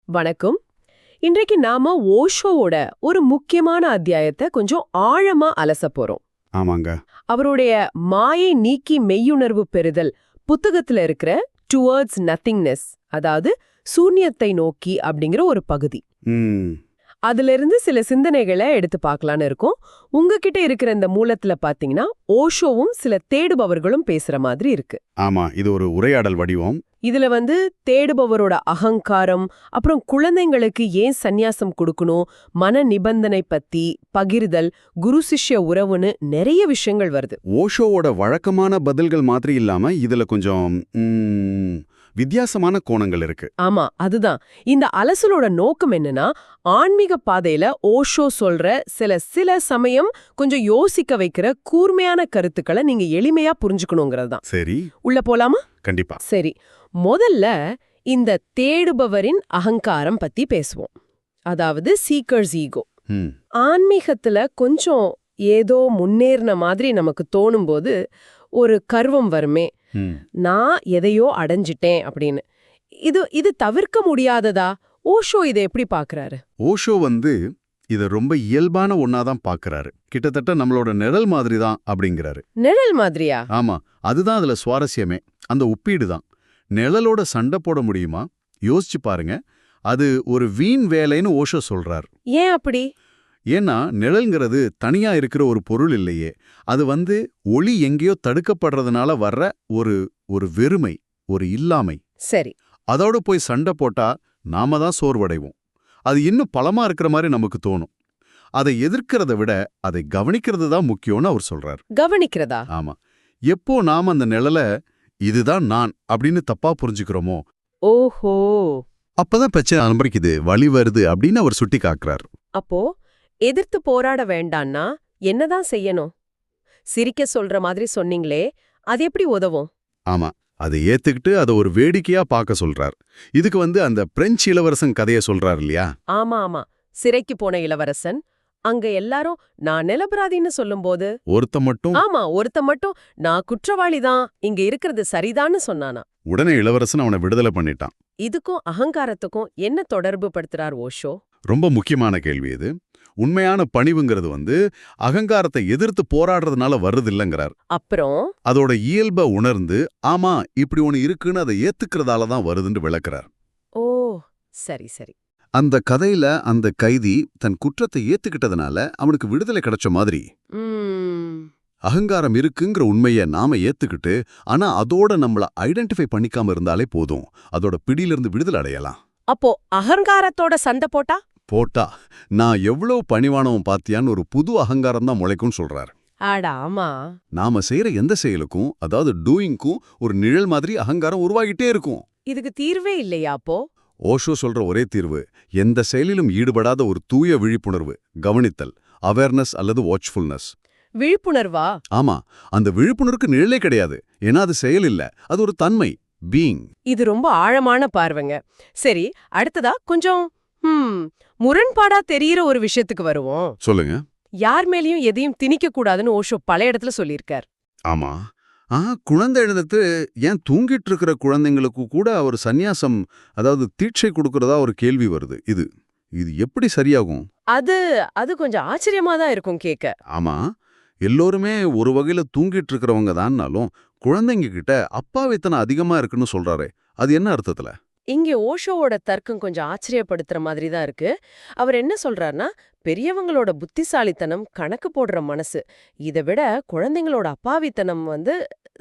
வணக்கம். இன்றைக்கு நாம ஓஷோவோட ஒரு முக்கியமான அத்தியாயத்தை கொஞ்சம் ஆழமா அலசப் போறோம். ஆமாங்க. அவருடைய மாயை நீக்கி மெய்யுணர்வு பெறுதல் புத்தகத்துல இருக்கிற டுவர்ட்ஸ் நத்திங்னஸ், அதாவது சூன்யத்தை நோக்கி அப்படிங்கிற ஒரு பகுதி. ம் அதிலிருந்து சில சிந்தனைகளை எடுத்து பார்க்கலான்னு இருக்கோம். உங்ககிட்ட இருக்கிற இந்த மூலத்துல பாத்தீங்கன்னா ஓஷோவும் சில தேடுபவர்களும் பேசுற மாதிரி இருக்கு. ஆமா, இது ஒரு உரையாடல் வடிவம். இதுல தேடுபவரோட அகங்காரம், அப்புறம் குழந்தைங்களுக்கு ஏன் சந்நியாசம் கொடுக்கணும், மன நிபந்தனை பத்தி, பகிர்தல், குரு சிஷ்ய உறவுன்னு நிறைய விஷயங்கள் வருது. ஓஷோவோட வழக்கமான பதில்கள் மாதிரி இல்லாம இதுல கொஞ்சம் வித்தியாசமான கோணங்கள் இருக்கு. ஆமா, அதுதான் இந்த அலசலோட நோக்கம். என்னன்னா, ஆன்மீக பாதையில ஓஷோ சொல்ற சில சமயம் கொஞ்சம் யோசிக்க வைக்கிற கூர்மையான கருத்துக்களை நீங்க எளிமையா புரிஞ்சுக்கணுங்கிறது தான். சரி, உள்ள போலாமா? கண்டிப்பா. சரி, முதல்ல இந்த தேடுபவரின் அகங்காரம் பத்தி பேசுவோம். அதாவது சீக்கர்ஸ் ஈகோ. ஆன்மீகத்துல கொஞ்சம் ஏதோ முன்னேறின மாதிரி நமக்கு தோணும்போது ஒரு கர்வம் வருமே, நான் எதையோ அடைஞ்சிட்டேன் அப்படின்னு. இது தவிர்க்க முடியாததா? ஓஷோ இதை எப்படி பாக்குறாரு? ஓஷோ இத ரொம்ப இயல்பான ஒன்னாதான் பாக்குறாரு. கிட்டத்தட்ட நம்மளோட நிழல் மாதிரி தான் அப்படிங்கிறாரு. நிழல் மாதிரியா? ஆமா, அதுதான் அதுல சுவாரஸ்யமே. அந்த ஒப்பீடு தான். நிழலோட சண்டை போட முடியுமா? யோசிச்சு பாருங்க. அது ஒரு வீண் வேலைன்னு ஓஷோ சொல்றார். ஏன் அப்படி? ஏன்னா நிழல்ங்கிறது தனியா இருக்கிற ஒரு பொருள் இல்லையே. அது ஒளி எங்கேயோ தடுக்கப்படுறதுனால வர்ற ஒரு வெறுமை, ஒரு இல்லாமை. சரி, அதோட போய் சண்டை போட்டா நாம தான் சோர்வடைவோம். அது இன்னும் பலமா இருக்கிற மாதிரி நமக்கு தோணும். அதை எதிர்க்கிறத விட அதை கவனிக்கிறது தான் முக்கியம்னு அவர் சொல்றார். கவனிக்கிறதா? ஆமா. எப்போ நாம அந்த நிழலை இதுதான் நான் அப்படின்னு தப்பா புரிஞ்சுக்கிறோமோ, ஓஹோ, அப்பதான் பிரச்சனை ஆரம்பிக்குது, வழி வருது அப்படின்னு அவர் சுட்டி காக்குறார். அப்போ எதிர்த்து போராட வேண்டான்னா என்னதான் செய்யணும்? சிரிக்க சொல்ற மாதிரி சொன்னீங்களே, அது எப்படி உதவும்? ஆமா, அதை ஏத்துக்கிட்டு அதை ஒரு வேடிக்கையா பார்க்க சொல்றார். இதுக்கு அந்த பிரெஞ்சு இளவரசன் கதையை சொல்றார் இல்லையா? ஆமா ஆமா, சிறைக்கு போன இளவரசன். அங்க எல்லாரும் நான் நிலபராதின்னு சொல்லும்போது ஒருத்த மட்டும் நான் குற்றவாளிதான், இங்க இருக்கிறது சரிதான்னு சொன்னானா. உடனே இளவரசன் அவனை விடுதலை பண்ணிட்டான். இதுக்கும் அகங்காரத்துக்கும் என்ன தொடர்பு படுத்துறார் ஓஷோ? ரொம்ப முக்கியமான கேள்வி இது. உண்மையான பணிவுங்கிறது அகங்காரத்தை எதிர்த்து போராடுறதுனால வருது இல்லைங்கிறார். அப்புறம் அதோட இயல்பை உணர்ந்து, ஆமா இப்படி ஒண்ணு இருக்குன்னு அதை ஏத்துக்கிறதால தான் வருதுன்னு விளக்குறார். ஓ, சரி சரி. அந்த கதையில அந்த கைதி தன் குற்றத்தை ஏத்துக்கிட்டதுனால அவனுக்கு விடுதலை கிடைச்ச மாதிரி. அகங்காரம் இருக்குங்கிற உண்மையை நாம ஏத்துக்கிட்டு, ஆனா அதோட நம்மள ஐடென்டிஃபை பண்ணிக்காம இருந்தாலே போதும், அதோட பிடியிலிருந்து விடுதலை அடையலாம். அப்போ அகங்காரத்தோட சண்டை போட்டா நான் எவ்வளவு பணிவானவன் பாத்தியான்னு ஒரு புது அகங்காரம் தான் முளைக்கும்னு சொல்றாரு. ஆமா, நாம செய்யற எந்த செயலுக்கும், அதாவது டூயிங்க்கும் ஒரு நிழல் மாதிரி அகங்காரம் உருவாகிட்டே இருக்கும். இதுக்கு தீர்வே இல்லையா அப்போ? ஓஷோ சொல்ற ஒரே தீர்வு எந்த செயலிலும் ஈடுபடாத ஒரு தூய விழிப்புணர்வு, கவனித்தல், அவேர்னஸ் அல்லது வாட்ச்ஃபுல்னஸ். விழிப்புணர்வா? ஆமா, அந்த விழிப்புணர்வுக்கு நிழலே கிடையாது. ஏன்னா அது செயல் இல்ல, அது ஒரு தன்மை, பீயிங். இது ரொம்ப ஆழமான பார்வைங்க. சரி, அடுத்ததா கொஞ்சம் முரண்பாடா தெரியிற ஒரு விஷயத்துக்கு வருவோம். சொல்லுங்க. யார் மேலயும் எதையும் திணிக்க கூடாதுன்னு ஓஷோ பல இடத்துல சொல்லியிருக்கார். ஆமா. குழந்தை எழுந்தது ஏன் தூங்கிட்டு இருக்கிற குழந்தைங்களுக்கு கூட ஒரு சந்நியாசம், அதாவது தீட்சை கொடுக்கறதா ஒரு கேள்வி வருது. இது எப்படி சரியாகும்? அது கொஞ்சம் ஆச்சரியமா தான் இருக்கும் கேட்க. ஆமா, எல்லோருமே ஒரு வகையில தூங்கிட்டு இருக்கிறவங்க தான்னாலும் குழந்தைங்க கிட்ட அப்பாவித்தனம் அதிகமா இருக்குன்னு சொல்றாரே, அது என்ன அர்த்தத்துல? இங்கே ஓஷோவோட தர்க்கம் கொஞ்சம் ஆச்சரியப்படுத்துற மாதிரி தான் இருக்கு. அவர் என்ன சொல்றாருன்னா, பெரியவங்களோட புத்திசாலித்தனம், கணக்கு போடுற மனசு, இதை விட குழந்தைங்களோட அப்பாவித்தனம்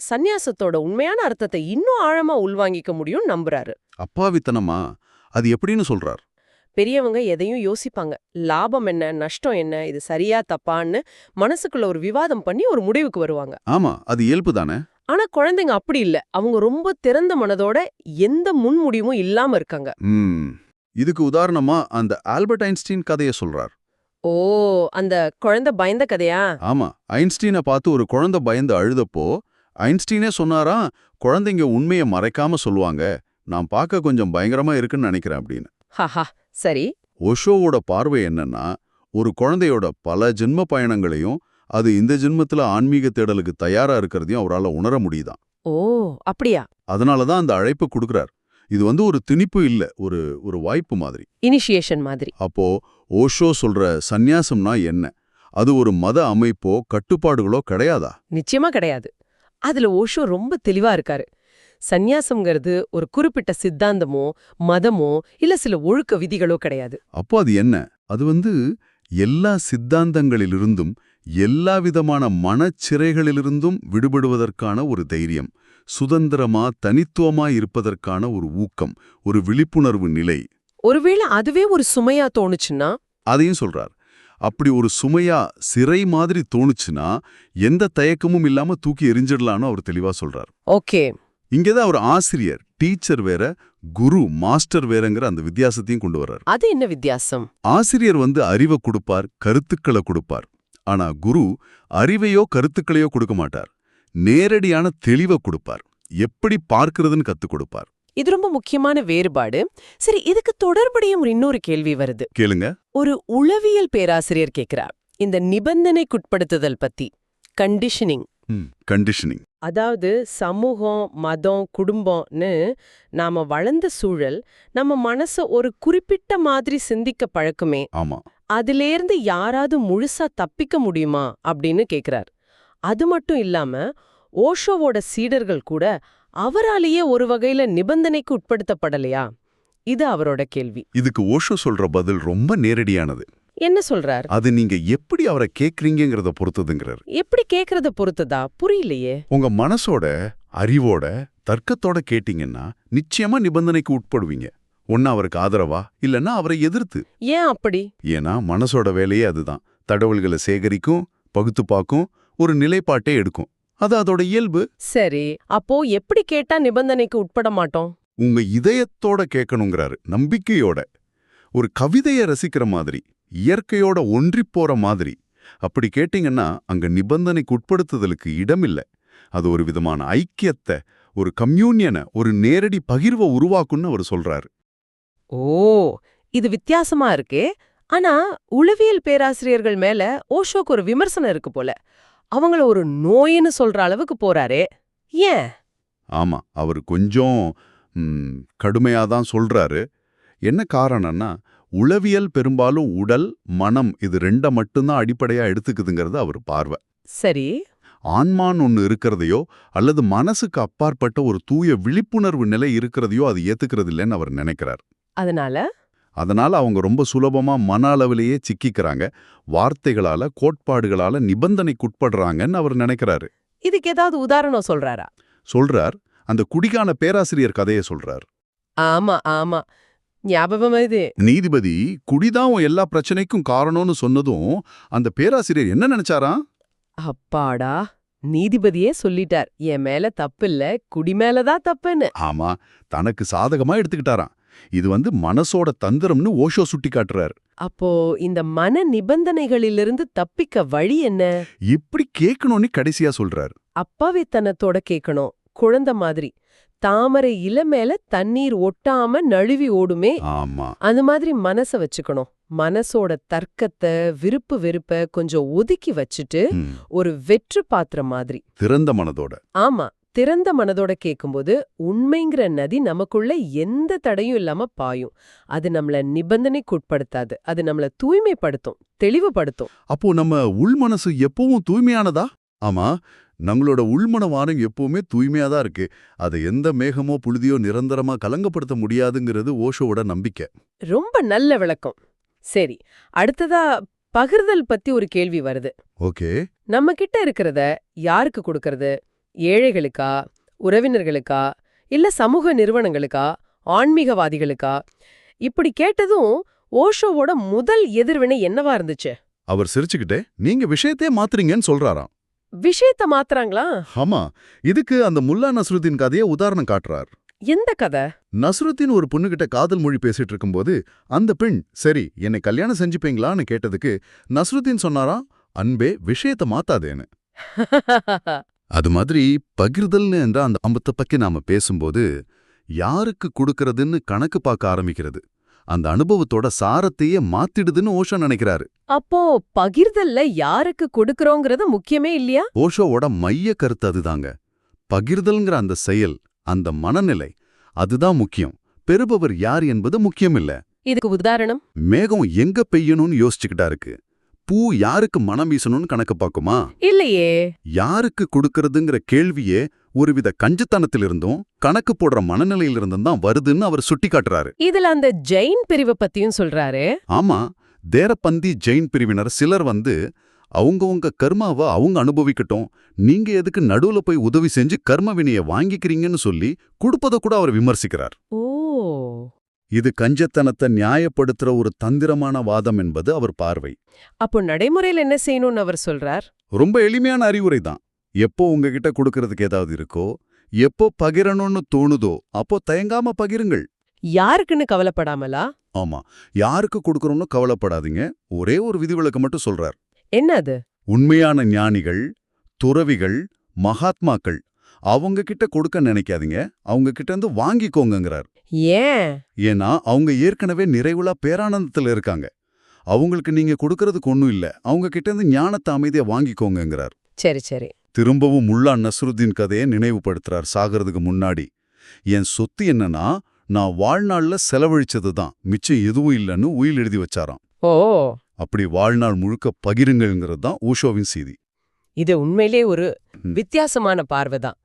சந்நியாசத்தோட உண்மையான அர்த்தத்தை இன்னும் ஆழமா உள்வாங்கிக்க முடியும்னு நம்புறாரு. அப்பாவித்தனமா? அது எப்படின்னு சொல்றார்? பெரியவங்க எதையும் யோசிப்பாங்க. லாபம் என்ன, நஷ்டம் என்ன, இது சரியா தப்பான்னு மனசுக்குள்ள ஒரு விவாதம் பண்ணி ஒரு முடிவுக்கு வருவாங்க. ஆமா, அது இயல்பு தானே. ஆனா குழந்தைங்க அப்படி இல்ல. அவங்க ரொம்ப திறந்த மனதோட எந்த முன்முடிவும் இல்லாம இருக்காங்க. இதுக்கு உதாரணமா அந்த ஆல்பர்ட் ஐன்ஸ்டீன் கதையை சொல்றார். ஓ, அந்த குழந்தை பயந்த கதையா? ஆமா, ஐன்ஸ்டீனை பார்த்து ஒரு குழந்தை பயந்து அழுதப்போ ஐன்ஸ்டீனே சொன்னாராம், குழந்தைங்க உண்மையை மறைக்காம சொல்லுவாங்க, நான் பார்க்க கொஞ்சம் பயங்கரமா இருக்குன்னு நினைக்கிறேன் அப்படின்னு. ஹஹா, சரி. ஓஷோவோட பார்வை என்னன்னா, ஒரு குழந்தையோட பல ஜென்ம பயணங்களையும் அது இந்த ஜென்மத்துல ஆன்மீக தேடலுக்கு தயாரா இருக்கிறதையும் அவரால் உணர முடியுதான். ஓ, அப்படியா? அதனாலதான் அந்த அழைப்பு கொடுக்கிறார். இது ஒரு திணிப்பு இல்ல, ஒரு ஒரு வாய்ப்பு மாதிரி. இனிஷியேஷன் மாதிரி. அப்போ ஓஷோ சொல்ற சந்நியாசம்னா என்ன? அது ஒரு மத அமைப்போ கட்டுப்பாடுகளோ கிடையாதா? நிச்சயமா கிடையாது. அதுல ஓஷோ ரொம்ப தெளிவா இருக்காரு. சந்நியாசம்ங்கிறது ஒரு குறிப்பிட்ட சித்தாந்தமோ மதமோ இல்ல சில ஒழுக்க விதிகளோ கிடையாது. அப்போ அது என்ன? அது எல்லா சித்தாந்தங்களிலிருந்தும் எல்லா விதமான மனச்சிறைகளிலிருந்தும் விடுபடுவதற்கான ஒரு தைரியம், சுதந்திரமா தனித்துவமா இருப்பதற்கான ஒரு ஊக்கம், ஒரு விழிப்புணர்வு நிலை. ஒருவேளை அதுவே ஒரு சுமையா தோணுச்சுன்னா? அதையும் சொல்றார். அப்படி ஒரு சுமையா, சிறை மாதிரி தோணுச்சுன்னா எந்த தயக்கமும் இல்லாம தூக்கி எறிஞ்சிடலான்னு அவர் தெளிவா சொல்றார். ஓகே. இங்கேதான் அவர் ஆசிரியர், டீச்சர் வேற, குரு, மாஸ்டர் வேறங்கிற அந்த வித்தியாசத்தையும் கொண்டு வர்றார். அது என்ன வித்தியாசம்? ஆசிரியர் அறிவை கொடுப்பார், கருத்துக்களை கொடுப்பார். ஆனா குரு அறிவையோ கருத்துக்களையோ கொடுக்க மாட்டார். நேரடியான தெளிவை கொடுப்பார். எப்படி பார்க்கிறதுன்னு கத்துக் கொடுப்பார். இது ரொம்ப முக்கியமான வேறுபாடு. சரி, இதுக்கு தொடர்புடைய இன்னொரு கேள்வி வருது. கேளுங்க. ஒரு உளவியல் பேராசிரியர் கேக்குறார் இந்த நிபந்தனைக்குட்படுத்துதல் பத்தி. கண்டிஷனிங். கண்டிஷனிங். அதாவது சமூகம், மதம், குடும்பம்னு நாம வளர்ந்த சூழல் நம்ம மனச ஒரு குறிப்பிட்ட மாதிரி சிந்திக்க பழக்குமே. ஆமா. அதிலேருந்து யாராவது முழுசா தப்பிக்க முடியுமா அப்படின்னு கேக்குறார். அது மட்டும் இல்லாம ஓஷோவோட சீடர்கள் கூட அவராலேயே ஒரு வகையில நிபந்தனைக்கு உட்படுத்தப்படலையா? இது அவரோட கேள்வி. இதுக்கு ஓஷோ சொல்ற பதில் ரொம்ப நேரடியானது. என்ன சொல்றார்? அது நீங்க எப்படி அவரை கேக்குறீங்கிறத பொறுத்ததுங்கிறார். எப்படி கேக்குறத பொறுத்ததா? புரியலையே. உங்க மனசோட, அறிவோட, தர்க்கத்தோட கேட்டீங்கன்னா நிச்சயமா நிபந்தனைக்கு உட்படுவீங்க. ஒன்னா அவருக்கு ஆதரவா, இல்லன்னா அவரை எதிர்த்து. ஏன் அப்படி? ஏன்னா மனசோட வேலையே அதுதான். தடவல்களை சேகரிக்கும், பகுத்து பார்க்கும், ஒரு நிலைப்பாட்டே எடுக்கும். அது அதோட இயல்பு. சரி, அப்போ எப்படி கேட்டா நிபந்தனைக்கு உட்பட மாட்டோம்? உங்க இதயத்தோட கேட்கணுங்கிறாரு, நம்பிக்கையோட. ஒரு கவிதையை ரசிக்கிற மாதிரி, இயற்கையோட ஒன்றிப் போற மாதிரி. அப்படி கேட்டீங்கன்னா அங்க நிபந்தனைக்கு உட்படுத்துதலுக்கு இடமில்லை. அது ஒரு விதமான ஐக்கியத்தை, ஒரு கம்யூனியனை, ஒரு நேரடி பகிர்வை உருவாக்குன்னு அவர் சொல்றாரு. ஓ, இது வித்தியாசமா இருக்கே. ஆனா உளவியல் பேராசிரியர்கள் மேல ஓஷோக்கு ஒரு விமர்சனம் இருக்கு போல. அவங்கள ஒரு நோயின்னு சொல்ற அளவுக்கு போறாரே, ஏன்? ஆமா, அவர் கொஞ்சம் கடுமையாதான் சொல்றாரு. என்ன காரணம்னா, உளவியல் பெரும்பாலும் உடல், மனம் இது ரெண்ட மட்டும்தான் அடிப்படையா எடுத்துக்குதுங்கிறது அவர் பார்வை. சரி. ஆன்மான்னு ஒன்று இருக்கிறதையோ அல்லது மனசுக்கு அப்பாற்பட்ட ஒரு தூய விழிப்புணர்வு நிலை இருக்கிறதையோ அது ஏத்துக்கிறது இல்லைன்னு அவர் நினைக்கிறார். அதனால அவங்க ரொம்ப சுலபமா மன அளவிலேயே சிக்கிக்கிறாங்க. வார்த்தைகளால, கோட்பாடுகளால நிபந்தனைக்குட்படுறாங்கன்னு அவர் நினைக்கிறாரு. இதுக்கு ஏதாவது உதாரணம் சொல்றாரா? சொல்றார். அந்த குடிகான பேராசிரியர் கதையை சொல்றார். ஆமா ஆமா, ஞாபகம் இது. நீதிபதி குடிதான் எல்லா பிரச்சனைக்கும் காரணம்னு சொன்னதும் அந்த பேராசிரியர் என்ன நினைச்சாரா? அப்பாடா, நீதிபதியே சொல்லிட்டார், என் மேல தப்பில்ல, குடி மேலதான் தப்புன்னு. ஆமா, தனக்கு சாதகமா எடுத்துக்கிட்டாராம். இது மனசோட தந்திரம்னு ஓஷோ சுட்டி காட்டுறார். அப்போ இந்த மன நிபந்தனைகளிலிருந்து தப்பிக்க வழி என்ன? இப்படி கேட்கணும்னு கடைசியா சொல்றார். அப்பாவித்தனத்தோட கேட்கணும், குழந்தை மாதிரி. தாமரை இலை மேல தண்ணீர் ஒட்டாம நழுவி ஓடுமே, ஆமா, அந்த மாதிரி மனச வச்சுக்கணும். மனசோட தர்க்கத்தை, விருப்பு வெறுப்ப கொஞ்சம் ஒதுக்கி வச்சுட்டு ஒரு வெற்று பாத்திரம் மாதிரி திறந்த மனதோட. ஆமா, திறந்த மனதோட கேட்கும்போது உண்மைங்கிற நதி நமக்குள்ள எந்த தடையும் இல்லாம பாயும். அது நம்மள நிபந்தனைக்குட்படுத்தாது, அது நம்மள தூய்மைப்படுத்தும், தெளிவுபடுத்தும். அப்போ நம்ம உள்மனசு எப்பவும் தூய்மையானதா? ஆமா, நம்மளோட உள்மனவாரம் எப்பவுமே தூய்மையா தான் இருக்கு. அதை எந்த மேகமோ புழுதியோ நிரந்தரமா கலங்கப்படுத்த முடியாதுங்கிறது ஓஷோவோட நம்பிக்கை. ரொம்ப நல்ல விளக்கம். சரி, அடுத்ததா பகிர்தல் பத்தி ஒரு கேள்வி வருது. ஓகே. நம்ம கிட்ட இருக்கிறத யாருக்கு கொடுக்கறது? ஏழைகளுக்கா, உறவினர்களுக்கா, இல்ல சமூக நிறுவனங்களுக்கா, ஆன்மீகவாதிகளுக்கா? இப்படி கேட்டதும் ஓஷோவோட முதல் எதிர்வினை என்னவா இருந்துச்சு? அவர் சிரிச்சுக்கிட்டே நீங்க விஷயத்தையே மாத்துறீங்கன்னு சொல்றாராம். விஷயத்த மாத்துறாங்களா? ஆமா, இதுக்கு அந்த முல்லா நஸ்ருதீன் கதையை உதாரணம் காட்டுறார். எந்த கதை? நஸ்ருதீன் ஒரு பொண்ணுகிட்ட காதல் மொழி பேசிட்டு இருக்கும்போது அந்த பெண் சரி என்னை கல்யாணம் செஞ்சுப்பீங்களான்னு கேட்டதுக்கு நஸ்ருதீன் சொன்னாராம், அன்பே விஷயத்த மாத்தாதேன்னு. அது மாதிரி பகிர்தல்னு என்ற அந்த அம்பத்தை பத்தி நாம பேசும்போது யாருக்கு கொடுக்கறதுன்னு கணக்கு பார்க்க ஆரம்பிக்கிறது அந்த அனுபவத்தோட சாரத்தையே மாத்திடுதுன்னு ஓஷோ நினைக்கிறாரு. அப்போ பகிர்தல்ல யாருக்கு கொடுக்கறோங்கிறது முக்கியமே இல்லையா? ஓஷோவோட மைய கருத்து அதுதாங்க. பகிர்தல்ங்கிற அந்த செயல், அந்த மனநிலை, அதுதான் முக்கியம். பெறுபவர் யார் என்பது முக்கியமில்ல. இதுக்கு உதாரணம்? மேகம் எங்க பெய்யணும்னு யோசிச்சுக்கிட்டா இருக்கு. பூ யாருக்கு மனம் வீசணும்னு கணக்கு பாக்குமா? இல்லையே. யாருக்கு கொடுக்கறதுங்கிற கேள்வியே ஒருவித கஞ்சுத்தனத்திலிருந்தும் கணக்கு போடுற மனநிலையிலிருந்தும் தான் வருதுன்னு அவர் சுட்டி காட்டுறாரு. இதுல அந்த ஜெயின் பிரிவை பத்தியும் சொல்றாரு. ஆமா, தேரப்பந்தி ஜெயின் பிரிவினர் சிலர் அவங்கவங்க கர்மாவை அவங்க அனுபவிக்கட்டும், நீங்க எதுக்கு நடுவுல போய் உதவி செஞ்சு கர்ம வினைய வாங்கிக்கிறீங்கன்னு சொல்லி கொடுப்பதை கூட அவர் விமர்சிக்கிறார். ஓ, இது கஞ்சத்தனத்தை நியாயப்படுத்துற ஒரு தந்திரமான வாதம் என்பது அவர் பார்வை. அப்போ நடைமுறையில் என்ன செய்யணும்னு அவர் சொல்றார்? ரொம்ப எளிமையான அறிவுரை தான். எப்போ உங்ககிட்ட கொடுக்கறதுக்கு ஏதாவது இருக்கோ, எப்போ பகிரணும்னு தோணுதோ அப்போ தயங்காம பகிருங்கள். யாருக்குன்னு கவலைப்படாமலா? ஆமா, யாருக்கு கொடுக்கணும்னு கவலைப்படாதீங்க. ஒரே ஒரு விதிவிலக்கு மட்டும் சொல்றார். என்ன அது? உண்மையான ஞானிகள், துறவிகள், மகாத்மாக்கள் அவங்க கிட்ட கொடுக்க நினைக்காதீங்க, அவங்க கிட்ட இருந்து வாங்கிக்கோங்கங்கிறார். ஏன்? ஏன்னா அவங்க ஏற்கனவே நிறைவுலா பேரானந்தத்துல இருக்காங்க. அவங்களுக்கு நீங்க கொடுக்கறதுக்கு ஒண்ணும் இல்ல, அவங்க கிட்ட இருந்து ஞானத்தை அமைதியா வாங்கிக்கோங்கங்கிறார். சரி சரி. திரும்பவும் முல்லா நஸ்ருத்தீன் கதையை நினைவுபடுத்துறார் சாகிறதுக்கு முன்னாடி. என் சொத்து என்னன்னா, நான் வாழ்நாள்ல செலவழிச்சதுதான், மிச்சம் எதுவும் இல்லைன்னு உயில் எழுதி வச்சாராம். ஓ, அப்படி வாழ்நாள் முழுக்க பகிருங்கள்ங்கிறது தான் ஓஷோவின் செய்தி. இது உண்மையிலே ஒரு வித்தியாசமான பார்வைதான்.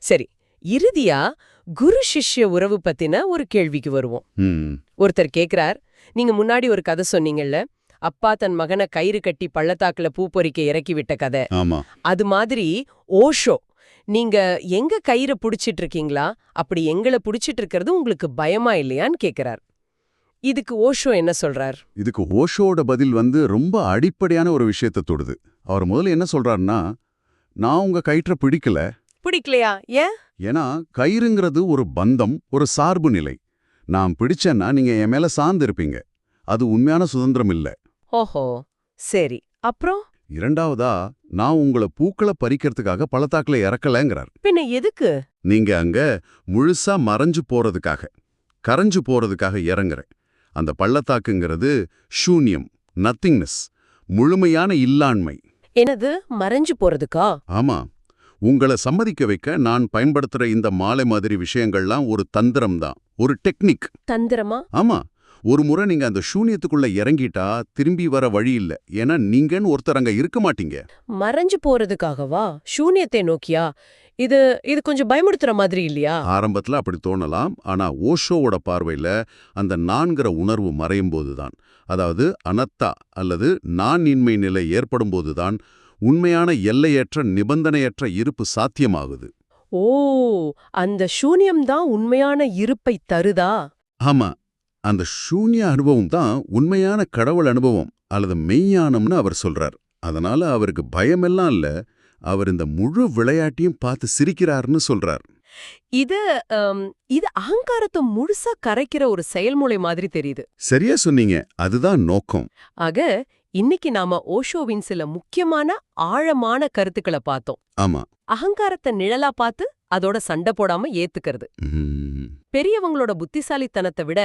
சரி, இறுதியா குரு சிஷ்ய உறவு பத்தின ஒரு கேள்விக்கு வருவோம். ஒருத்தர் கேக்குறார், நீங்க முன்னாடி ஒரு கதை சொன்னீங்கல்ல, அப்பா தன் மகனை கயிறு கட்டி பள்ளத்தாக்குல பூ பொறிக்க இறக்கி விட்ட கதை. ஆமா, அது மாதிரி ஓஷோ, நீங்க எங்க கயிறை புடிச்சிட்டு இருக்கீங்களா, அப்படி எங்களை புடிச்சிட்டு இருக்கிறது உங்களுக்கு பயமா இல்லையான்னு கேக்குறார். இதுக்கு ஓஷோ என்ன சொல்றார்? இதுக்கு ஓஷோட பதில் ரொம்ப அடிப்படையான ஒரு விஷயத்தை தொடுது. அவர் முதல்ல என்ன சொல்றாருன்னா, நான் உங்க கயிற்றை பிடிக்கலையா? ஏன்? ஏன்னா கயிறுங்கிறது ஒரு பந்தம், ஒரு சார்பு நிலை. நான் பிடிச்சேன்னா நீங்க என் மேல சார்ந்து இருப்பீங்க. அது உண்மையான சுதந்திரம் இல்ல. ஓஹோ, சரி. அப்புறம் இரண்டாவதா, நான் உங்களை பூக்களை பறிக்கிறதுக்காக பள்ளத்தாக்குல இறக்கலங்கிறார். பின்ன எதுக்கு? நீங்க அங்க முழுசா மறைஞ்சு போறதுக்காக, கரைஞ்சு போறதுக்காக இறங்குறேன். அந்த பள்ளத்தாக்குங்கிறது சூன்யம், நத்திங்னஸ், முழுமையான இல்லாண்மை. என்னது, மறைஞ்சு போறதுக்கா? ஆமா, உங்களை சம்மதிக்க வைக்க நான் பயன்படுத்துற இந்த மாலை மாதிரி விஷயங்கள்லாம் ஒரு தந்திரம் தான், ஒரு டெக்னிக். தந்திரமா? ஆமா, ஒரு முறை நீங்க அந்த சூன்யத்துக்குள்ள இறங்கிட்டா திரும்பி வர வழி இல்ல. ஏன்னா நீங்கன்னு ஒருத்தர் அங்க இருக்க மாட்டீங்க. மறைஞ்சு போறதுக்காகவா? சூன்யத்தை நோக்கியா? இது இது கொஞ்சம் பயமுடுத்துற மாதிரி இல்லையா? ஆரம்பத்துல அப்படி தோணலாம். ஆனா ஓஷோவோட பார்வையில அந்த நான்கிற உணர்வு மறையும் போதுதான், அதாவது அனத்தா அல்லது நான் இன்மை நிலை ஏற்படும் போதுதான் உண்மையான எல்லையற்ற நிபந்தனையற்ற இருப்பு சாத்தியமாகுது. ஓ, அந்த சூன்யம்தான் உண்மையான இருப்பை தருதா? ஆமா, அந்த சூன்ய அனுபவம் தான் உண்மையான கடவுள் அனுபவம் அல்லது மெய்ஞானம்னு அவர் சொல்றார். அதனால அவருக்கு பயமெல்லாம் இல்ல, அவர் இந்த முழு விளையாட்டையும் பார்த்து சிரிக்கிறார்னு சொல்றார். இது இது அகங்காரத்தை முழுசா கரைக்கிற ஒரு செயல்முறை மாதிரி தெரியுது. சரியா சொன்னீங்க, அதுதான் நோக்கம். ஆக இன்னைக்கு நாம ஓஷோவின் சில முக்கியமான ஆழமான கருத்துக்களை பார்த்தோம். ஆமா, அகங்காரத்தை நிழலா பார்த்து அதோட சண்டை போடாம ஏத்துக்கிறது. பெரியவங்களோட புத்திசாலித்தனத்தை விட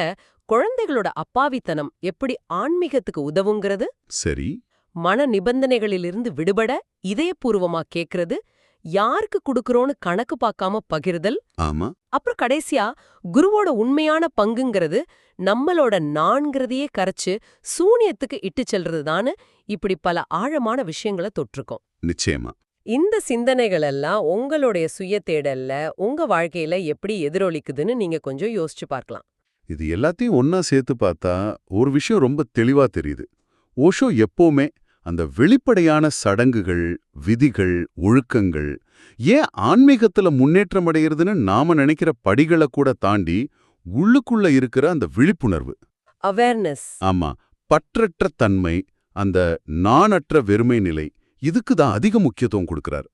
குழந்தைகளோட அப்பாவித்தனம் எப்படி ஆன்மீகத்துக்கு உதவுங்கிறது. சரி, மன நிபந்தனைகளிலிருந்து விடுபட இதயபூர்வமா கேக்குறது, யாருக்கு குடுக்கறோன்னு கணக்கு பார்க்காம பகிர்தல். ஆமா, அப்புறம் கடைசியா குருவோட உண்மையான பங்குங்கிறது நம்மளோட நான்கிறதையே கரைச்சு சூனியத்துக்கு இட்டு செல்றதுதான்னு இப்படி பல ஆழமான விஷயங்களை தொட்டிருக்கோம். நிச்சயமா. இந்த சிந்தனைகள் எல்லாம் உங்களுடைய சுய தேடல்ல உங்க வாழ்க்கையில எப்படி எதிரொலிக்குதுன்னு நீங்க கொஞ்சம் யோசிச்சு பார்க்கலாம். இது எல்லாத்தையும் ஒன்னா சேர்த்து பார்த்தா ஒரு விஷயம் ரொம்ப தெளிவா தெரியுது. ஓஷோ எப்பவுமே அந்த வெளிப்படையான சடங்குகள், விதிகள், ஒழுக்கங்கள், ஏன் ஆன்மீகத்துல முன்னேற்றம் அடைகிறதுன்னு நாம நினைக்கிற படிகளை கூட தாண்டி உள்ளுக்குள்ள இருக்கிற அந்த விழிப்புணர்வு, அவேர்னஸ், ஆமா, பற்றற்ற தன்மை, அந்த நானற்ற வெறுமை நிலை, இதுக்கு தான் அதிக முக்கியத்துவம் கொடுக்கிறார்.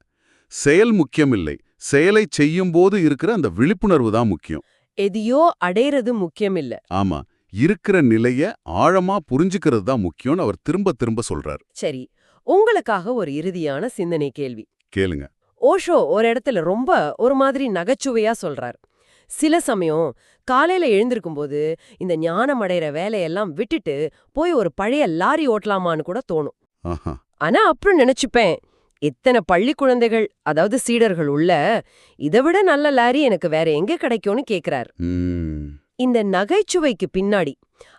செயல் முக்கியம் இல்லை, செயலை செய்யும் போது இருக்கிற அந்த விழிப்புணர்வு தான் முக்கியம். எதையோ அடையிறது முக்கியம் இல்ல. ஆமா, இருக்கிற நிலைய ஆழமா புரிஞ்சுக்கிறது தான் முக்கியம்னு அவர் திரும்ப திரும்ப சொல்றார். சரி, உங்களுக்காக ஒரு இறுதியான சிந்தனை கேள்வி கேளுங்க. ஓஷோ ஒரு இடத்துல ரொம்ப ஒரு மாதிரி நகைச்சுவையா சொல்றார், சில சமயம் காலையில எழுந்திருக்கும்போது இந்த ஞானம் அடைகிற வேலையெல்லாம் விட்டுட்டு போய் ஒரு பழைய லாரி ஓட்டலாமான்னு கூட தோணும். ஆனா அப்புறம் நினைச்சுப்பேன், எத்தனை பள்ளி குழந்தைகள், அதாவது சீடர்கள் உள்ள, இதை விட நல்ல லாரி எனக்கு வேற எங்க கிடைக்கும்னு கேக்குறார். இந்த நகைச்சுவைக்கு பின்னாடி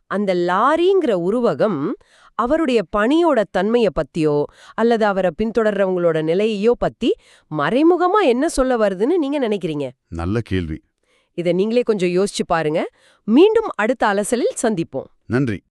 அந்த லாரிங்கிற உருவகம் அவருடைய பணியோட தன்மைய பத்தியோ அல்லது அவரை பின்தொடர்றவங்களோட நிலையையோ பத்தி மறைமுகமா என்ன சொல்ல வருதுன்னு நீங்க நினைக்கிறீங்க? நல்ல கேள்வி. இதை நீங்களே கொஞ்சம் யோசிச்சு பாருங்க. மீண்டும் அடுத்த அலசலில் சந்திப்போம். நன்றி.